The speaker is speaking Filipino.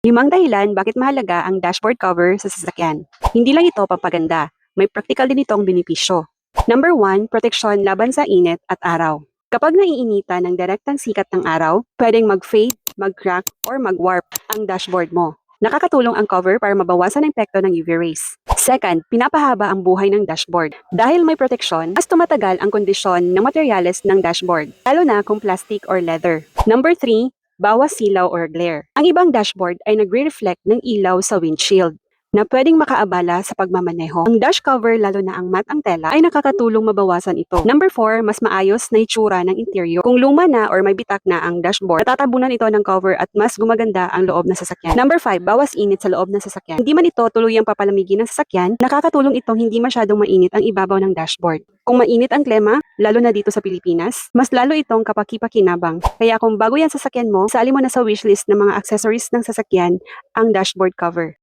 5 dahilan bakit mahalaga ang dashboard cover sa sasakyan. Hindi lang ito pampaganda, may practical din itong benepisyo. Number 1, proteksyon laban sa init at araw. Kapag naiinitan ng direktang sikat ng araw, pwedeng mag-fade, mag-crack, or mag-warp ang dashboard mo. Nakakatulong ang cover para mabawasan ang epekto ng UV rays. Second, pinapahaba ang buhay ng dashboard. Dahil may proteksyon, mas tumatagal ang kondisyon ng materyales ng dashboard, lalo na kung plastic or leather. Number 3, bawas silaw or glare. Ang ibang dashboard ay nagre-reflect ng ilaw sa windshield na pwedeng makaabala sa pagmamaneho. Ang dash cover, lalo na ang matte ang tela, ay nakakatulong mabawasan ito. Number 4, mas maayos na itsura ng interior. Kung luma na or may bitak na ang dashboard, natatabunan ito ng cover at mas gumaganda ang loob ng sasakyan. Number 5, bawas init sa loob ng sasakyan. Hindi man ito tuluyang papalamigin ng sasakyan, nakakatulong itong hindi masyadong mainit ang ibabaw ng dashboard. Kung mainit ang klima, lalo na dito sa Pilipinas, mas lalo itong kapaki-pakinabang. Kaya kung bago yan sasakyan mo, sali mo na sa wishlist ng mga accessories ng sasakyan ang dashboard cover.